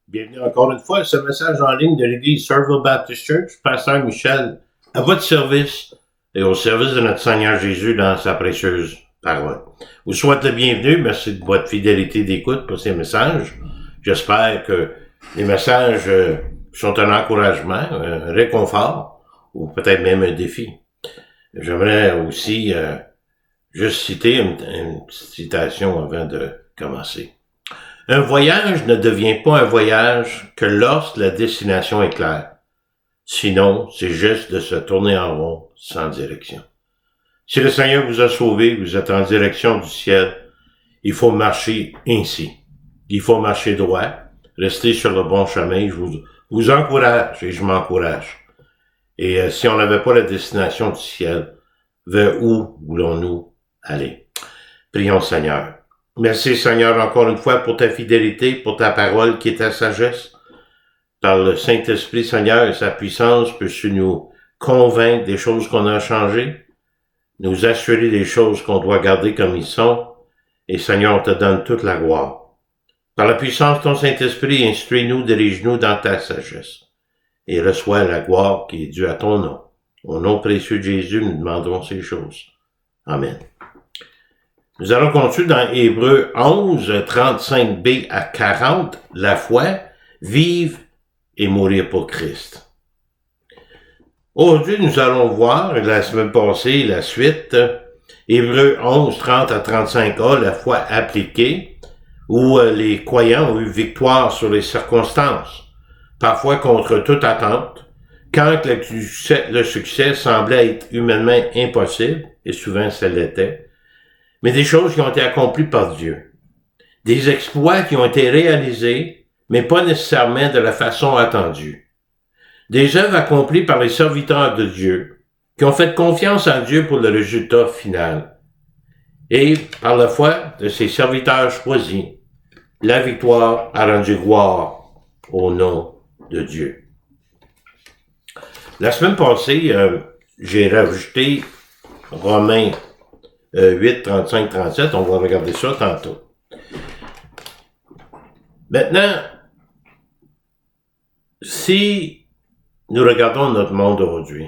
Bienvenue encore une fois à ce message en ligne de l'Église Surville Baptist Church. Pasteur Michel, à votre service et au service de notre Seigneur Jésus dans sa précieuse parole. Vous souhaite le bienvenu. Merci de votre fidélité d'écoute pour ces messages. J'espère que les messages sont un encouragement, un réconfort ou peut-être même un défi. J'aimerais aussi juste citer une petite citation avant de commencer. Un voyage ne devient pas un voyage que lorsque la destination est claire. Sinon, c'est juste de se tourner en rond sans direction. Si le Seigneur vous a sauvé, vous êtes en direction du ciel, il faut marcher ainsi. Il faut marcher droit, rester sur le bon chemin. Je vous encourage et je m'encourage. Et si on n'avait pas la destination du ciel, vers où voulons-nous aller? Prions Seigneur. Merci Seigneur encore une fois pour ta fidélité, pour ta parole qui est ta sagesse. Par le Saint-Esprit Seigneur et sa puissance, peux-tu nous convaincre des choses qu'on a changées, nous assurer des choses qu'on doit garder comme ils sont, et Seigneur, on te donne toute la gloire. Par la puissance de ton Saint-Esprit, instruis-nous, dirige-nous dans ta sagesse, et reçois la gloire qui est due à ton nom. Au nom précieux de Jésus, nous demandons ces choses. Amen. Nous allons continuer dans Hébreux 11, 35b à 40, la foi, vivre et mourir pour Christ. Aujourd'hui, nous allons voir, la semaine passée, la suite, Hébreux 11, 30 à 35a, la foi appliquée, où les croyants ont eu victoire sur les circonstances, parfois contre toute attente, quand le succès semblait être humainement impossible, et souvent ça l'était, mais des choses qui ont été accomplies par Dieu. Des exploits qui ont été réalisés, mais pas nécessairement de la façon attendue. Des œuvres accomplies par les serviteurs de Dieu, qui ont fait confiance en Dieu pour le résultat final. Et, par la foi de ces serviteurs choisis, la victoire a rendu gloire au nom de Dieu. La semaine passée, j'ai rajouté Romains 8, 35, 37, on va regarder ça tantôt. Maintenant, si nous regardons notre monde aujourd'hui,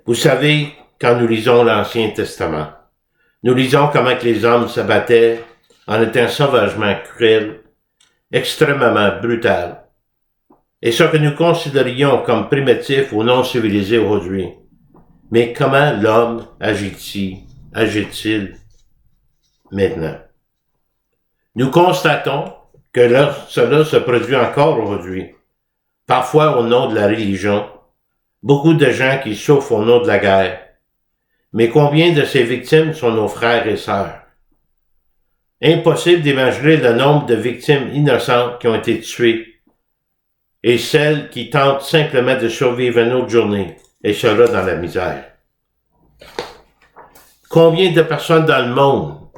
vous savez, quand nous lisons l'Ancien Testament, nous lisons comment que les hommes se battaient en étant sauvagement cruels, extrêmement brutaux, et ce que nous considérions comme primitif ou non civilisé aujourd'hui. Mais comment l'homme agit-il maintenant? Nous constatons que cela se produit encore aujourd'hui, parfois au nom de la religion, beaucoup de gens qui souffrent au nom de la guerre. Mais combien de ces victimes sont nos frères et sœurs? Impossible d'imaginer le nombre de victimes innocentes qui ont été tuées et celles qui tentent simplement de survivre une autre journée. Et cela dans la misère. Combien de personnes dans le monde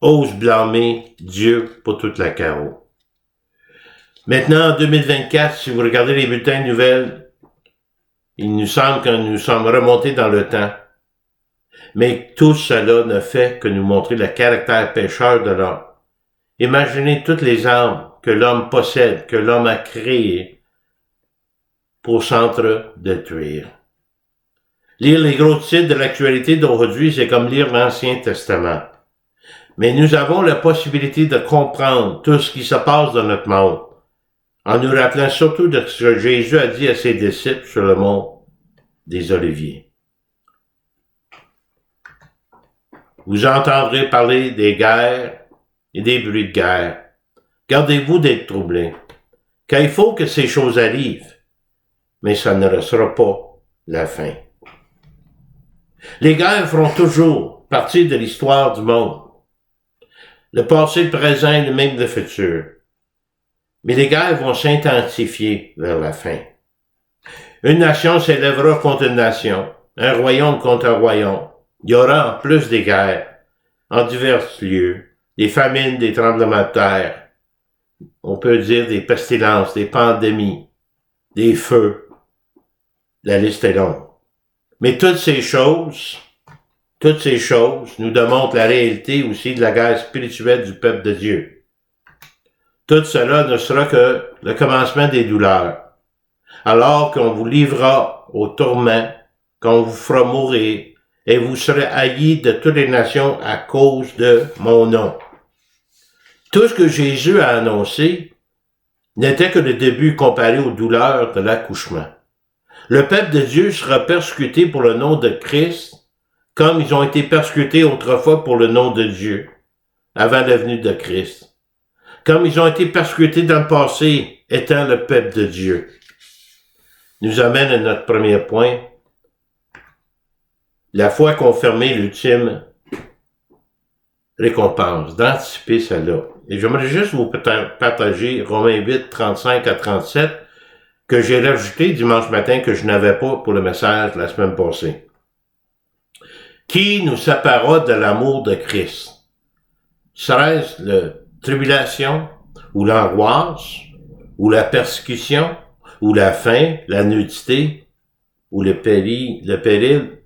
osent blâmer Dieu pour toute la chaos? Maintenant, en 2024, si vous regardez les bulletins de nouvelles, il nous semble que nous sommes remontés dans le temps. Mais tout cela ne fait que nous montrer le caractère pécheur de l'homme. Imaginez toutes les armes que l'homme possède, que l'homme a créées pour s'entre-détruire. Lire les gros titres de l'actualité d'aujourd'hui, c'est comme lire l'Ancien Testament. Mais nous avons la possibilité de comprendre tout ce qui se passe dans notre monde, en nous rappelant surtout de ce que Jésus a dit à ses disciples sur le mont des Oliviers. Vous entendrez parler des guerres et des bruits de guerre. Gardez-vous d'être troublés, car il faut que ces choses arrivent, mais ça ne sera pas la fin. Les guerres feront toujours partie de l'histoire du monde. Le passé, le présent et même le futur. Mais les guerres vont s'intensifier vers la fin. Une nation s'élèvera contre une nation, un royaume contre un royaume. Il y aura en plus des guerres, en divers lieux, des famines, des tremblements de terre. On peut dire des pestilences, des pandémies, des feux. La liste est longue. Mais toutes ces choses nous démontrent la réalité aussi de la guerre spirituelle du peuple de Dieu. Tout cela ne sera que le commencement des douleurs. Alors qu'on vous livrera au tourment, qu'on vous fera mourir, et vous serez haïs de toutes les nations à cause de mon nom. Tout ce que Jésus a annoncé n'était que le début comparé aux douleurs de l'accouchement. Le peuple de Dieu sera persécuté pour le nom de Christ, comme ils ont été persécutés autrefois pour le nom de Dieu, avant la venue de Christ. Comme ils ont été persécutés dans le passé, étant le peuple de Dieu. Nous amène à notre premier point. La foi confirmée, l'ultime récompense, d'anticiper cela. Et j'aimerais juste vous partager Romains 8, 35 à 37, que j'ai rajouté dimanche matin, que je n'avais pas pour le message la semaine passée. Qui nous séparera de l'amour de Christ? Serait-ce la tribulation, ou l'angoisse, ou la persécution, ou la faim, la nudité, ou le péril,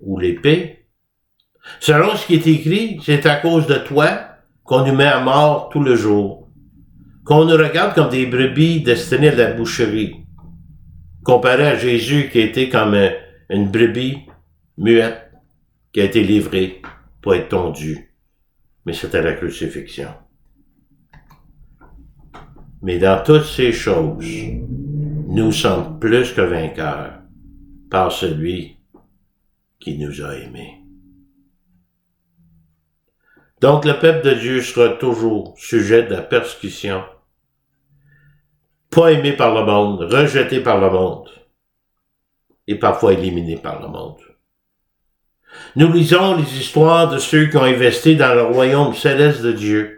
ou l'épée? Selon ce qui est écrit, c'est à cause de toi qu'on nous met à mort tout le jour, qu'on nous regarde comme des brebis destinées à la boucherie, comparé à Jésus qui a été comme une brebis muette qui a été livrée pour être tondue. Mais c'était la crucifixion. Mais dans toutes ces choses, nous sommes plus que vainqueurs par celui qui nous a aimés. Donc le peuple de Dieu sera toujours sujet de la persécution, pas aimé par le monde, rejeté par le monde, et parfois éliminé par le monde. Nous lisons les histoires de ceux qui ont investi dans le royaume céleste de Dieu,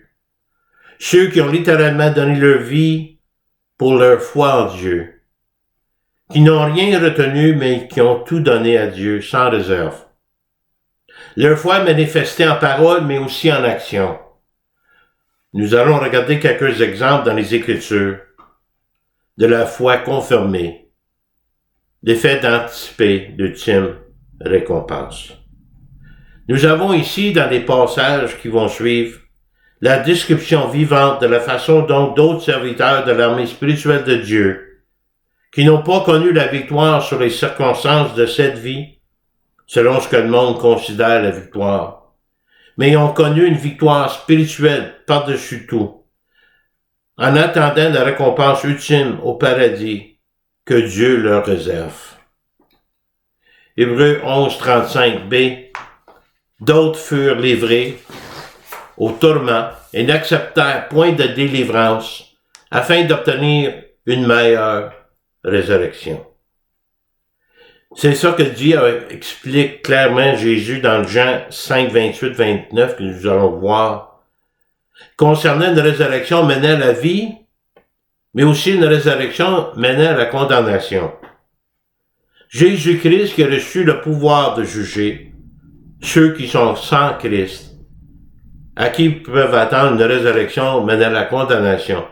ceux qui ont littéralement donné leur vie pour leur foi en Dieu, qui n'ont rien retenu mais qui ont tout donné à Dieu sans réserve. Leur foi manifestée en parole mais aussi en action. Nous allons regarder quelques exemples dans les Écritures de la foi confirmée, des faits d'anticiper l'ultime récompense. Nous avons ici, dans les passages qui vont suivre, la description vivante de la façon dont d'autres serviteurs de l'armée spirituelle de Dieu, qui n'ont pas connu la victoire sur les circonstances de cette vie, selon ce que le monde considère la victoire, mais ont connu une victoire spirituelle par-dessus tout, en attendant la récompense ultime au paradis que Dieu leur réserve. Hébreux 11, 35b. D'autres furent livrés au tourment et n'acceptèrent point de délivrance afin d'obtenir une meilleure résurrection. C'est ça que Dieu explique clairement Jésus dans Jean 5, 28, 29 que nous allons voir. Concernant une résurrection menant à la vie, mais aussi une résurrection menant à la condamnation. Jésus-Christ qui a reçu le pouvoir de juger ceux qui sont sans Christ, à qui peuvent attendre une résurrection menant à la condamnation.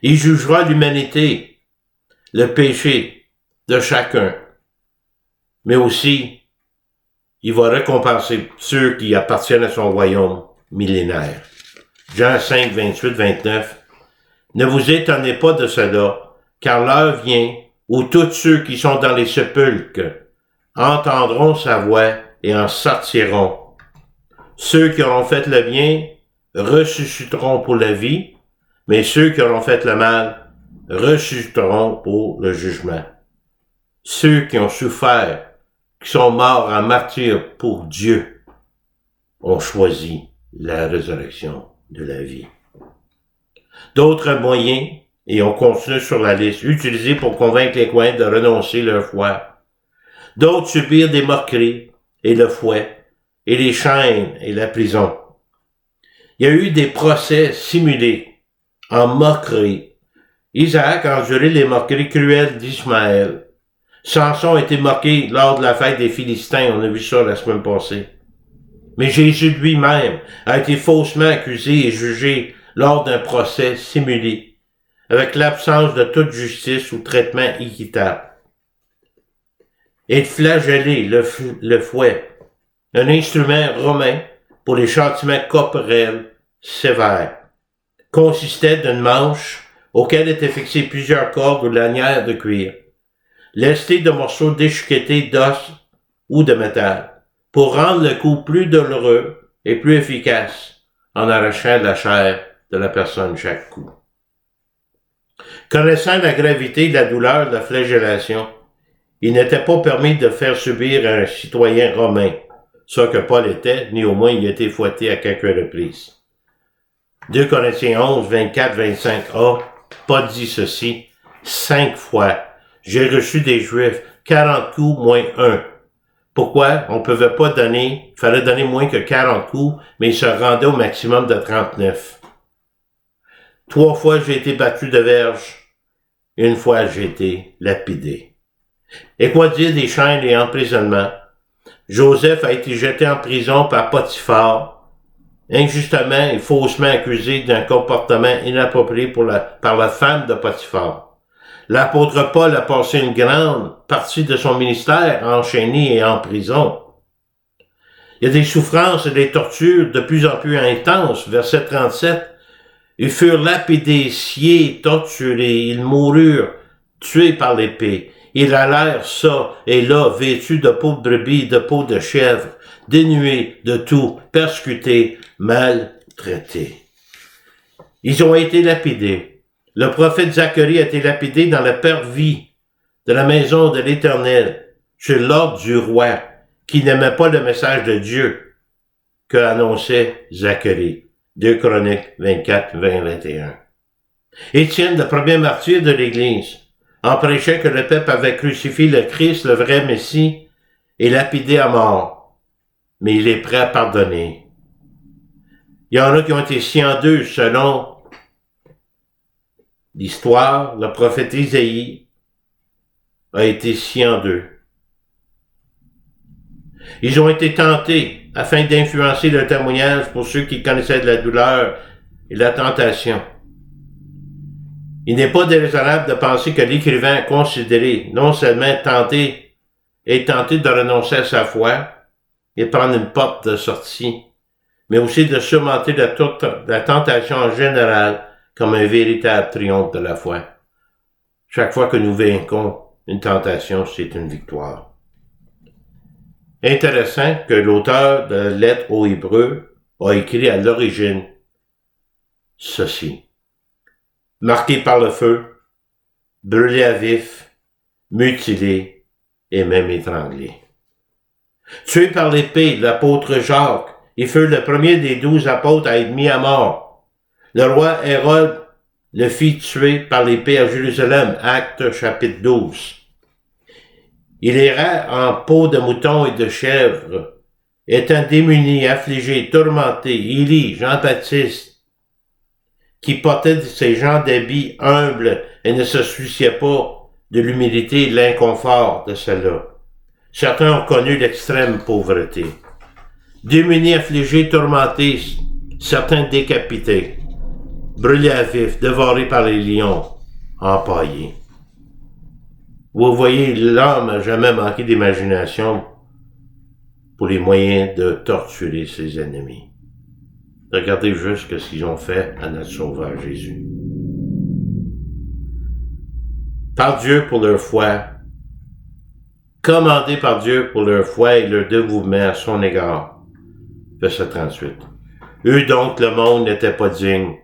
Il jugera l'humanité, le péché de chacun, mais aussi, il va récompenser ceux qui appartiennent à son royaume millénaire. Jean 5, 28, 29. Ne vous étonnez pas de cela, car l'heure vient où tous ceux qui sont dans les sépulcres entendront sa voix et en sortiront. Ceux qui auront fait le bien ressusciteront pour la vie, mais ceux qui auront fait le mal ressusciteront pour le jugement. Ceux qui ont souffert, qui sont morts en martyrs pour Dieu, ont choisi la résurrection de la vie. D'autres moyens, et on continue sur la liste, utilisés pour convaincre les croyants de renoncer leur foi. D'autres subirent des moqueries et le fouet, et les chaînes et la prison. Il y a eu des procès simulés en moquerie. Isaac a enduré les moqueries cruelles d'Ismaël. Samson a été moqué lors de la fête des Philistins, on a vu ça la semaine passée. Mais Jésus lui-même a été faussement accusé et jugé lors d'un procès simulé, avec l'absence de toute justice ou traitement équitable. Et flagellé, le fouet, un instrument romain pour les châtiments corporels sévères, consistait d'une manche auquel étaient fixées plusieurs cordes ou lanières de cuir, lestées de morceaux déchiquetés d'os ou de métal, pour rendre le coup plus douloureux et plus efficace en arrachant la chair de la personne chaque coup. Connaissant la gravité de la douleur de la flagellation, il n'était pas permis de faire subir à un citoyen romain, ce que Paul était, ni au moins il a été fouetté à quelques reprises. 2 Corinthiens 11, 24, 25a, Paul dit ceci, 5 fois, j'ai reçu des Juifs 40 coups moins 1. Pourquoi? On ne pouvait pas donner, il fallait donner moins que 40 coups, mais il se rendait au maximum de 39. 3 fois j'ai été battu de verge, 1 fois j'ai été lapidé. Et quoi dire des chaînes et emprisonnements? Joseph a été jeté en prison par Potiphar, injustement et faussement accusé d'un comportement inapproprié par la femme de Potiphar. L'apôtre Paul a passé une grande partie de son ministère enchaîné et en prison. Il y a des souffrances et des tortures de plus en plus intenses. Verset 37. Ils furent lapidés, sciés, torturés. Ils moururent, tués par l'épée. Ils allèrent ça et là, vêtus de peau de brebis, de peau de chèvre, dénués de tout, persécutés, maltraités. Ils ont été lapidés. Le prophète Zacharie a été lapidé dans le parvis de la maison de l'Éternel, sur l'ordre du roi, qui n'aimait pas le message de Dieu que annonçait Zacharie. 2 Chroniques 24, 20, 21. Étienne, le premier martyr de l'Église, en prêchant que le peuple avait crucifié le Christ, le vrai Messie, et lapidé à mort. Mais il est prêt à pardonner. Il y en a qui ont été sciés en deux selon l'histoire. Le prophète Isaïe a été scié en deux. Ils ont été tentés afin d'influencer le témoignage pour ceux qui connaissaient de la douleur et la tentation. Il n'est pas déraisonnable de penser que l'écrivain a considéré non seulement tenté de renoncer à sa foi et prendre une porte de sortie, mais aussi de surmonter la tentation en général comme un véritable triomphe de la foi. Chaque fois que nous vaincons une tentation, c'est une victoire. Intéressant que l'auteur de la lettre aux Hébreux a écrit à l'origine ceci. Marqué par le feu, brûlé à vif, mutilé et même étranglé. Tué par l'épée, l'apôtre Jacques, il fut le premier des 12 apôtres à être mis à mort. Le roi Hérode le fit tuer par l'épée à Jérusalem, Actes chapitre 12. Il ira en peau de mouton et de chèvre, étant démuni, affligé, tourmenté. Élie, Jean-Baptiste, qui portait ces gens d'habits humbles et ne se souciait pas de l'humilité et de l'inconfort de cela. Certains ont connu l'extrême pauvreté. Démunis, affligés, tourmentés, certains décapités, brûlés à vif, dévorés par les lions, empaillés. Vous voyez, l'homme n'a jamais manqué d'imagination pour les moyens de torturer ses ennemis. Regardez juste ce qu'ils ont fait à notre Sauveur Jésus. Par Dieu pour leur foi, commandés par Dieu pour leur foi et leur dévouement à son égard. Verset 38. Eux donc, le monde n'était pas digne,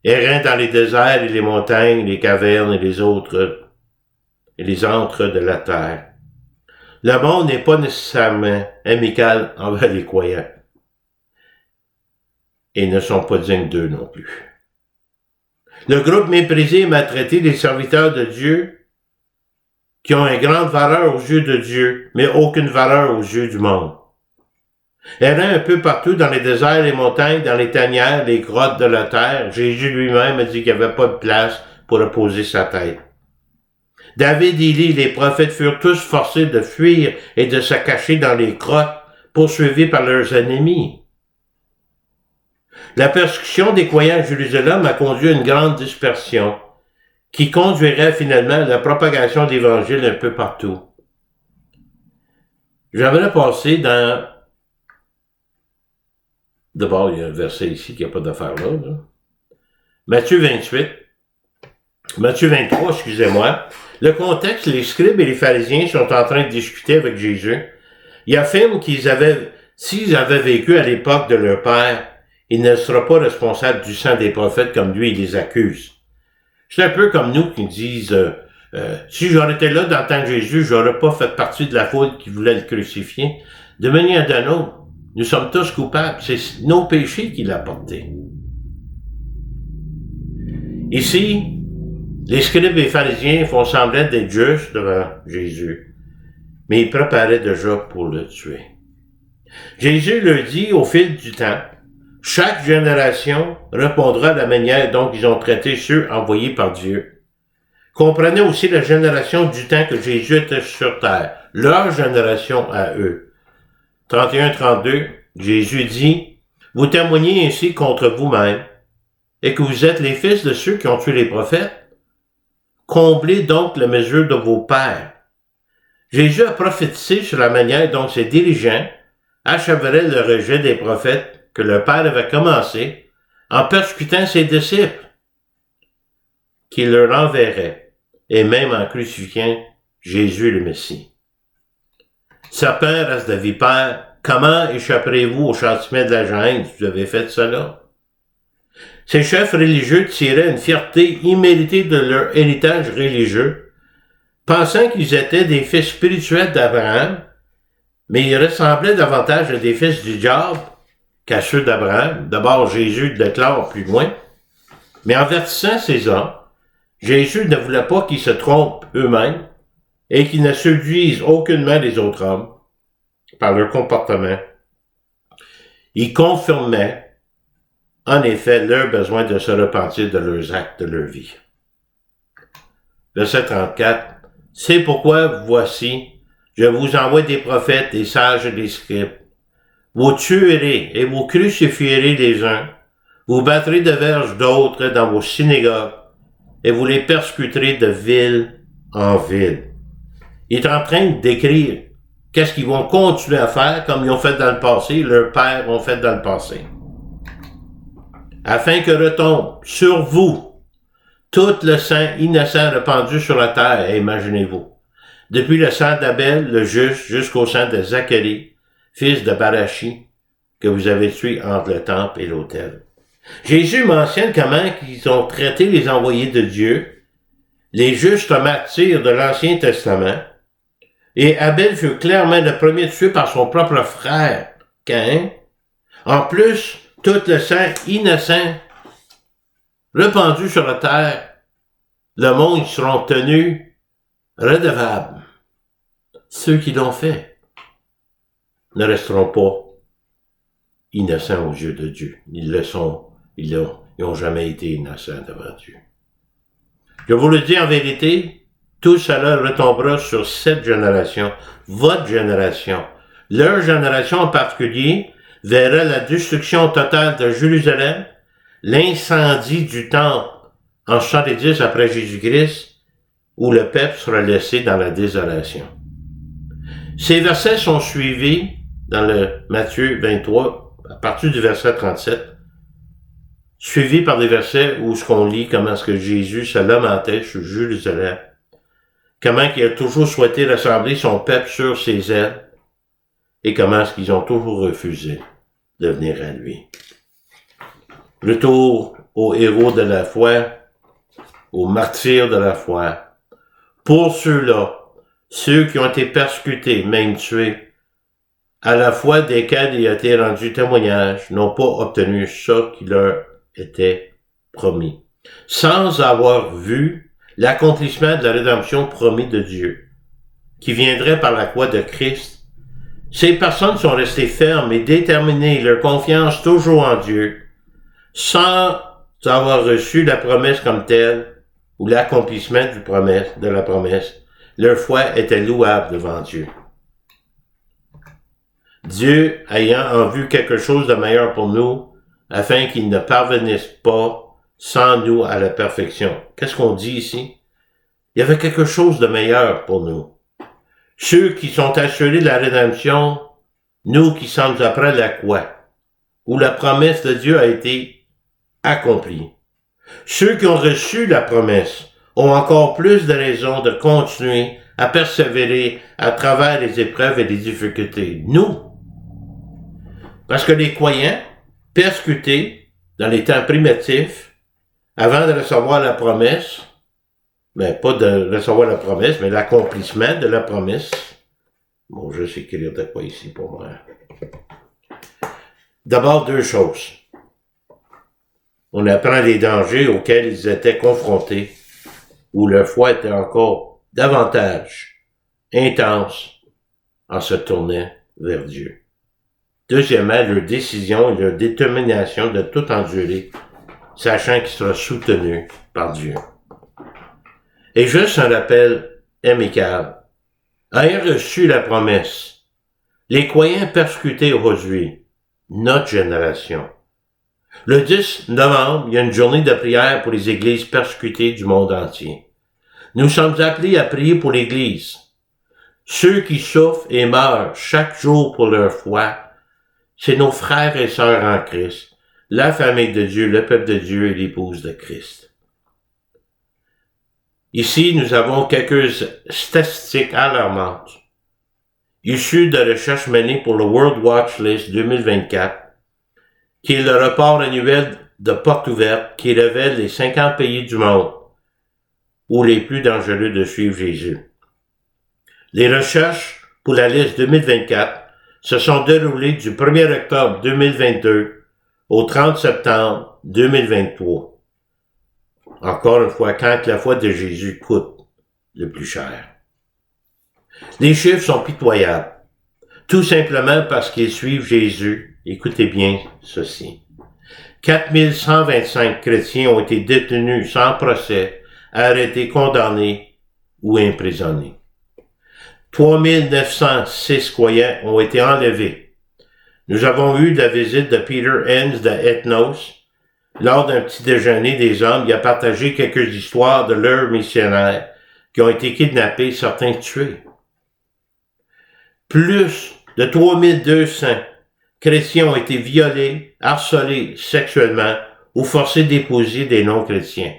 errant dans les déserts et les montagnes, les cavernes et les antres de la terre. Le monde n'est pas nécessairement amical envers les croyants. Et ne sont pas dignes d'eux non plus. Le groupe méprisé et maltraité des serviteurs de Dieu, qui ont une grande valeur aux yeux de Dieu, mais aucune valeur aux yeux du monde. Errant un peu partout dans les déserts, les montagnes, dans les tanières, les grottes de la terre, Jésus lui-même a dit qu'il n'y avait pas de place pour reposer sa tête. David, Élie, les prophètes furent tous forcés de fuir et de se cacher dans les grottes, poursuivis par leurs ennemis. La persécution des croyants à Jérusalem a conduit à une grande dispersion, qui conduirait finalement à la propagation de l'Évangile un peu partout. J'aimerais passer dans... D'abord, il y a un verset ici qui n'a pas d'affaire là. Matthieu 23, excusez-moi. Le contexte, les scribes et les pharisiens sont en train de discuter avec Jésus. Ils affirment s'ils avaient vécu à l'époque de leur père, il ne sera pas responsable du sang des prophètes comme lui, il les accuse. C'est un peu comme nous qui disent, si j'aurais été là dans le temps de Jésus, j'aurais pas fait partie de la foule qui voulait le crucifier. De manière d'une autre, nous sommes tous coupables. C'est nos péchés qu'il a portés. Ici, les scribes et les pharisiens font semblant d'être justes devant Jésus, mais ils préparaient déjà pour le tuer. Jésus leur dit au fil du temps, chaque génération répondra de la manière dont ils ont traité ceux envoyés par Dieu. Comprenez aussi la génération du temps que Jésus était sur terre, leur génération à eux. 31-32, Jésus dit, « Vous témoignez ainsi contre vous-même, et que vous êtes les fils de ceux qui ont tué les prophètes. Comblez donc la mesure de vos pères. » Jésus a prophétisé sur la manière dont ses dirigeants achèveraient le rejet des prophètes que le Père avait commencé en persécutant ses disciples, qu'il leur enverrait, et même en crucifiant Jésus le Messie. Serpent, race de vipère, comment échapperez-vous au châtiment de la gêne si vous avez fait cela? Ces chefs religieux tiraient une fierté imméritée de leur héritage religieux, pensant qu'ils étaient des fils spirituels d'Abraham, mais ils ressemblaient davantage à des fils du diable qu'à ceux d'Abraham. D'abord, Jésus le déclare plus loin. Mais en avertissant ces hommes, Jésus ne voulait pas qu'ils se trompent eux-mêmes et qu'ils ne séduisent aucunement les autres hommes par leur comportement. Il confirmait, en effet, leur besoin de se repentir de leurs actes de leur vie. Verset 34. C'est pourquoi, voici, je vous envoie des prophètes, des sages et des scribes. Vous tuerez et vous crucifierez les uns, vous battrez de verges d'autres dans vos synagogues, et vous les persécuterez de ville en ville. Il est en train de décrire qu'est-ce qu'ils vont continuer à faire comme ils ont fait dans le passé, leurs pères ont fait dans le passé. Afin que retombe sur vous tout le sang innocent répandu sur la terre, imaginez-vous. Depuis le sang d'Abel, le juste, jusqu'au sang de Zacharie, fils de Barachi, que vous avez tué entre le temple et l'autel. Jésus mentionne comment ils ont traité les envoyés de Dieu, les justes martyrs de l'Ancien Testament, et Abel fut clairement le premier tué par son propre frère, Caïn. En plus, tout le sang innocent répandu sur la terre, le monde seront tenus redevables. Ceux qui l'ont fait ne resteront pas innocents aux yeux de Dieu. Ils n'ont jamais été innocents devant Dieu. Je vous le dis en vérité, tout cela retombera sur cette génération, votre génération. Leur génération en particulier verra la destruction totale de Jérusalem, l'incendie du temple en 70 après Jésus-Christ, où le peuple sera laissé dans la désolation. Ces versets sont suivis dans le Matthieu 23, à partir du verset 37, suivis par des versets où ce qu'on lit comment est-ce que Jésus se lamentait sur Jérusalem, comment il a toujours souhaité rassembler son peuple sur ses ailes, et comment est-ce qu'ils ont toujours refusé de venir à lui. Retour aux héros de la foi, aux martyrs de la foi. Pour ceux-là, ceux qui ont été persécutés, même tués, à la fois desquels il a été rendu témoignage, n'ont pas obtenu ça qui leur était promis, sans avoir vu l'accomplissement de la rédemption promise de Dieu, qui viendrait par la croix de Christ. Ces personnes sont restées fermes et déterminées, leur confiance toujours en Dieu, sans avoir reçu la promesse comme telle, ou l'accomplissement de la promesse. Leur foi était louable devant Dieu. Dieu ayant en vue quelque chose de meilleur pour nous, afin qu'ils ne parvenissent pas sans nous à la perfection. Qu'est-ce qu'on dit ici? Il y avait quelque chose de meilleur pour nous. Ceux qui sont assurés de la rédemption, nous qui sommes après la croix, où la promesse de Dieu a été accomplie. Ceux qui ont reçu la promesse ont encore plus de raisons de continuer à persévérer à travers les épreuves et les difficultés. Nous, parce que les croyants, persécutés dans les temps primitifs, avant de recevoir la promesse, pas de recevoir la promesse, mais l'accomplissement de la promesse. Bon, je sais écrire de quoi ici pour moi. D'abord, deux choses. On apprend les dangers auxquels ils étaient confrontés, où leur foi était encore davantage intense en se tournant vers Dieu. Deuxièmement, leur décision et leur détermination de tout endurer, sachant qu'il sera soutenu par Dieu. Et juste un rappel amical. Ayant reçu la promesse, les croyants persécutés aujourd'hui, notre génération. Le 10 novembre, il y a une journée de prière pour les églises persécutées du monde entier. Nous sommes appelés à prier pour l'Église. Ceux qui souffrent et meurent chaque jour pour leur foi, c'est nos frères et sœurs en Christ, la famille de Dieu, le peuple de Dieu et l'épouse de Christ. Ici, nous avons quelques statistiques alarmantes, issues de recherches menées pour le World Watch List 2024, qui est le rapport annuel de porte ouverte qui révèle les 50 pays du monde où les plus dangereux de suivre Jésus. Les recherches pour la liste 2024 se sont déroulées du 1er octobre 2022 au 30 septembre 2023. Encore une fois, quand la foi de Jésus coûte le plus cher. Les chiffres sont pitoyables, tout simplement parce qu'ils suivent Jésus. Écoutez bien ceci. 4125 chrétiens ont été détenus sans procès, arrêtés, condamnés ou emprisonnés. 3906 croyants ont été enlevés. Nous avons eu la visite de Peter Enns de Ethnos. Lors d'un petit déjeuner des hommes, il a partagé quelques histoires de leurs missionnaires qui ont été kidnappés, certains tués. Plus de 3200 chrétiens ont été violés, harcelés sexuellement ou forcés d'épouser des non-chrétiens.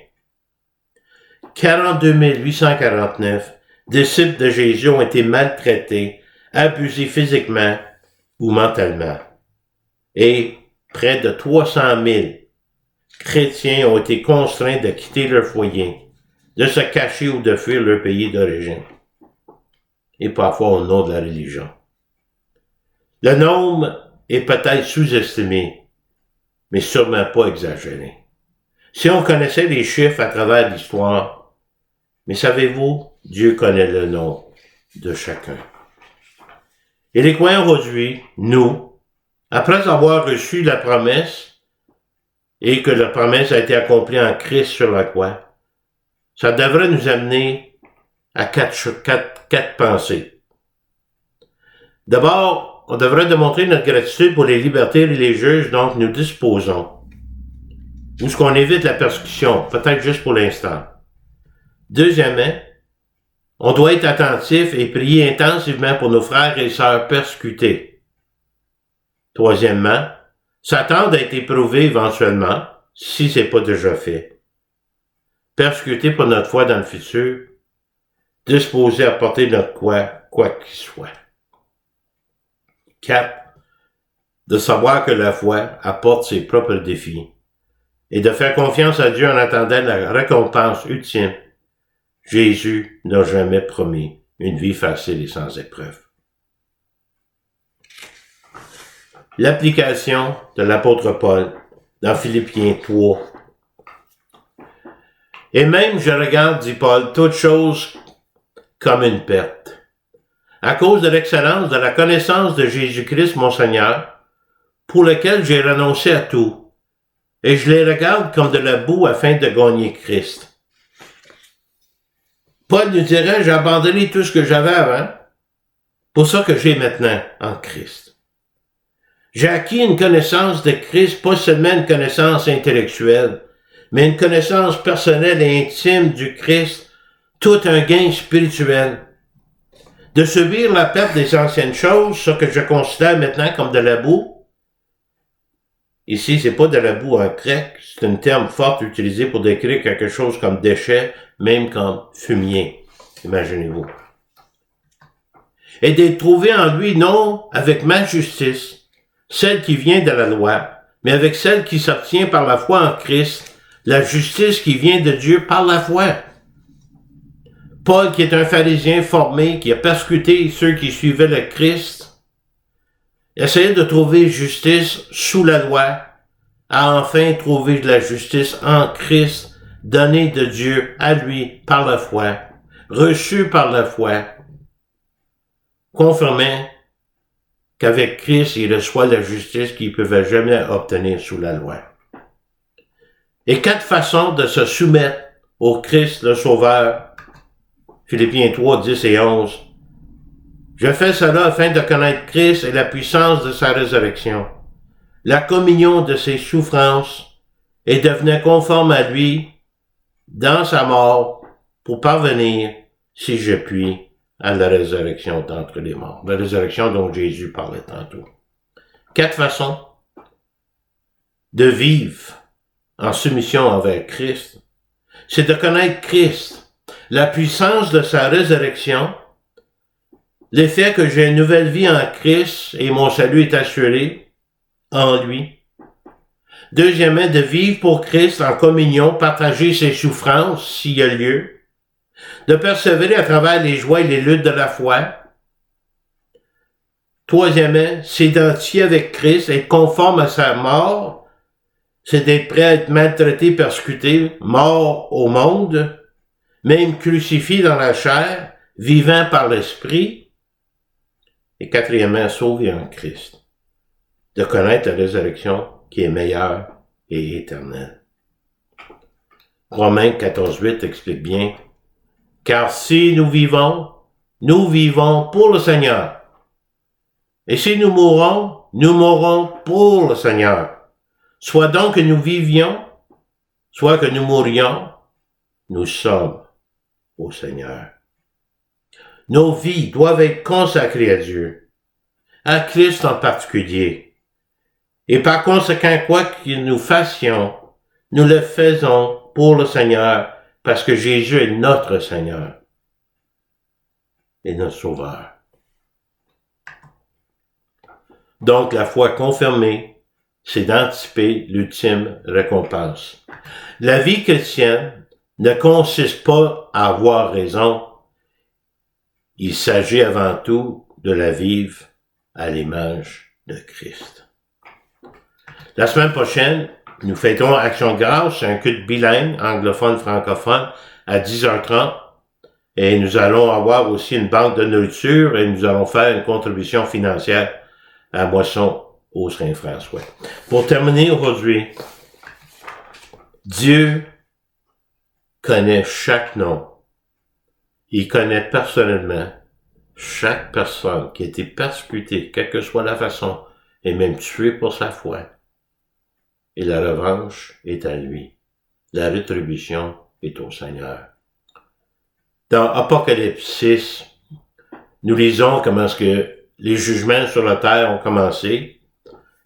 42 849 disciples de Jésus ont été maltraités, abusés physiquement ou mentalement. Et près de 300 000 chrétiens ont été contraints de quitter leur foyer, de se cacher ou de fuir leur pays d'origine. Et parfois au nom de la religion. Le nombre est peut-être sous-estimé, mais sûrement pas exagéré. Si on connaissait les chiffres à travers l'histoire, mais savez-vous, Dieu connaît le nom de chacun. Et les croyants aujourd'hui, nous, après avoir reçu la promesse, et que la promesse a été accomplie en Christ sur la croix, ça devrait nous amener à quatre pensées. D'abord, on devrait démontrer notre gratitude pour les libertés religieuses dont nous disposons, ou ce qu'on évite la persécution, peut-être juste pour l'instant. Deuxièmement, on doit être attentif et prier intensivement pour nos frères et sœurs persécutés. Troisièmement, s'attendre à être éprouvé éventuellement, si c'est pas déjà fait. Persécuté pour notre foi dans le futur, disposé à porter notre quoi qu'il soit. 4. De savoir que la foi apporte ses propres défis et de faire confiance à Dieu en attendant la récompense ultime. Jésus n'a jamais promis une vie facile et sans épreuve. L'application de l'apôtre Paul dans Philippiens 3. Et même je regarde, dit Paul, toute chose comme une perte, à cause de l'excellence de la connaissance de Jésus-Christ mon Seigneur, pour lequel j'ai renoncé à tout, et je les regarde comme de la boue afin de gagner Christ. Paul nous dirait, j'ai abandonné tout ce que j'avais avant, pour ça que j'ai maintenant en Christ. J'ai acquis une connaissance de Christ, pas seulement une connaissance intellectuelle, mais une connaissance personnelle et intime du Christ, tout un gain spirituel. De subir la perte des anciennes choses, ce que je considère maintenant comme de la boue, ici, c'est pas de la boue en grec, c'est un terme fort utilisé pour décrire quelque chose comme déchet, même comme fumier. Imaginez-vous. Et d'être trouvé en lui, non avec ma justice, celle qui vient de la loi, mais avec celle qui s'obtient par la foi en Christ, la justice qui vient de Dieu par la foi. Paul, qui est un pharisien formé, qui a persécuté ceux qui suivaient le Christ, essayait de trouver justice sous la loi, a enfin trouvé de la justice en Christ, donnée de Dieu à lui par la foi, reçue par la foi, confirmant qu'avec Christ, il reçoit la justice qu'il ne pouvait jamais obtenir sous la loi. Et 4 façons de se soumettre au Christ le Sauveur. Philippiens 3, 10 et 11. Je fais cela afin de connaître Christ et la puissance de sa résurrection, la communion de ses souffrances, et devenir conforme à lui dans sa mort pour parvenir, si je puis, à la résurrection d'entre les morts. La résurrection dont Jésus parlait tantôt. 4 façons de vivre en soumission avec Christ. C'est de connaître Christ, la puissance de sa résurrection, l'effet que j'ai une nouvelle vie en Christ et mon salut est assuré en lui. Deuxièmement, de vivre pour Christ en communion, partager ses souffrances s'il y a lieu, de persévérer à travers les joies et les luttes de la foi. Troisièmement, s'identifier avec Christ, être conforme à sa mort, c'est d'être prêt à être maltraité, persécuté, mort au monde, même crucifié dans la chair, vivant par l'esprit. Et quatrièmement, sauvé en Christ, de connaître la résurrection qui est meilleure et éternelle. Romains 14.8 explique bien, « Car si nous vivons pour le Seigneur. Et si nous mourrons pour le Seigneur. Soit donc que nous vivions, soit que nous mourions, nous sommes au Seigneur. » Nos vies doivent être consacrées à Dieu, à Christ en particulier. Et par conséquent, quoi que nous fassions, nous le faisons pour le Seigneur, parce que Jésus est notre Seigneur et notre Sauveur. Donc, la foi confirmée, c'est d'anticiper l'ultime récompense. La vie chrétienne ne consiste pas à avoir raison. Il s'agit avant tout de la vivre à l'image de Christ. La semaine prochaine, nous fêterons Action de grâce, un culte bilingue, anglophone-francophone, à 10h30. Et nous allons avoir aussi une banque de nourriture et nous allons faire une contribution financière à Moisson au Saint-François. Pour terminer aujourd'hui, Dieu connaît chaque nom. Il connaît personnellement chaque personne qui a été persécutée, quelle que soit la façon, et même tuée pour sa foi. Et la revanche est à lui. La rétribution est au Seigneur. Dans Apocalypse 6, nous lisons comment est-ce que les jugements sur la terre ont commencé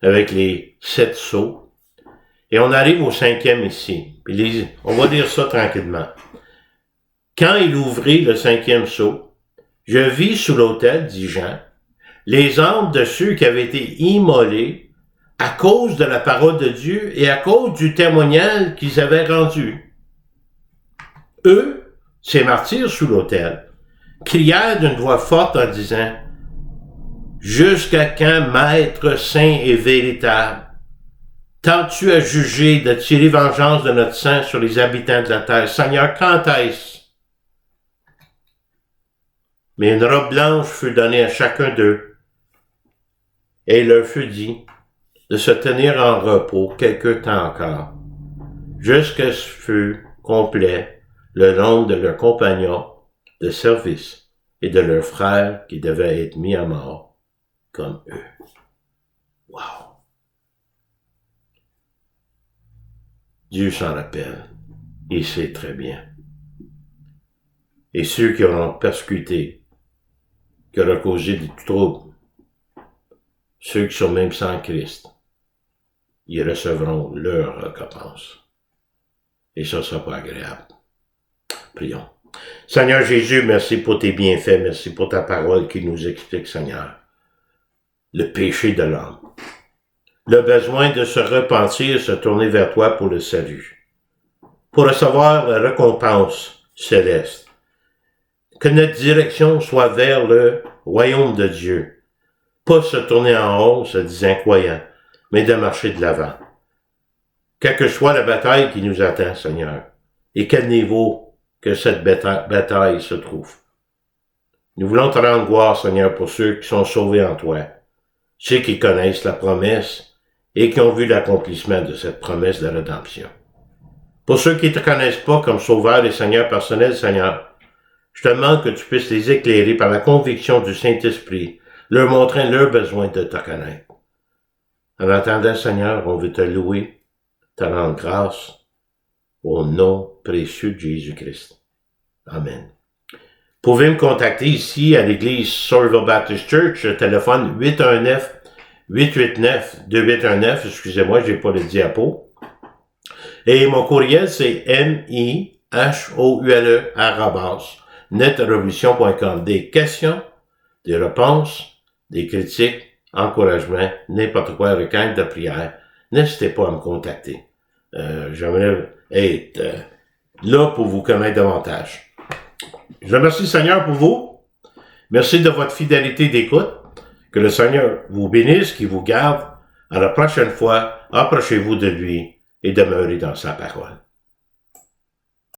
avec les 7 sceaux. Et on arrive au 5e ici. Puis on va lire ça tranquillement. Quand il ouvrit le 5e sceau, je vis sous l'autel, dit Jean, les âmes de ceux qui avaient été immolés à cause de la parole de Dieu et à cause du témoignage qu'ils avaient rendu. Eux, ces martyrs sous l'autel, crièrent d'une voix forte en disant, « Jusqu'à quand, Maître saint et véritable, tends-tu à juger de tirer vengeance de notre sang sur les habitants de la terre? Seigneur, quand est-ce? » Mais une robe blanche fut donnée à chacun d'eux, et il leur fut dit de se tenir en repos quelque temps encore, jusqu'à ce fût complet le nombre de leurs compagnons de service et de leurs frères qui devaient être mis à mort comme eux. Wow! Dieu s'en rappelle. Il sait très bien. Et ceux qui auront persécuté, qui auront causé des troubles, ceux qui sont même sans Christ, ils recevront leur récompense. Et ça sera pas agréable. Prions. Seigneur Jésus, merci pour tes bienfaits, merci pour ta parole qui nous explique, Seigneur, le péché de l'homme, le besoin de se repentir, se tourner vers toi pour le salut, pour recevoir la récompense céleste. Que notre direction soit vers le royaume de Dieu, pas se tourner en haut, se disant croyant, mais de marcher de l'avant. Quelle que soit la bataille qui nous attend, Seigneur, et quel niveau que cette bataille se trouve. Nous voulons te rendre gloire, Seigneur, pour ceux qui sont sauvés en toi, ceux qui connaissent la promesse et qui ont vu l'accomplissement de cette promesse de rédemption. Pour ceux qui ne te connaissent pas comme Sauveur et Seigneur personnel, Seigneur, je te demande que tu puisses les éclairer par la conviction du Saint-Esprit, leur montrant leur besoin de te connaître. En attendant, Seigneur, on veut te louer, te rendre grâce, au nom précieux de Jésus-Christ. Amen. Vous pouvez me contacter ici à l'église Somerville Baptist Church, téléphone 819-889-2819, excusez-moi, j'ai pas le diapo. Et mon courriel, c'est mihoule@netrevolution.com. Des questions, des réponses, des critiques, encouragements, n'importe quoi, requête de prière, n'hésitez pas à me contacter. J'aimerais être là pour vous connaître davantage. Je remercie le Seigneur pour vous. Merci de votre fidélité d'écoute. Que le Seigneur vous bénisse, qu'il vous garde. À la prochaine fois, approchez-vous de lui et demeurez dans sa parole.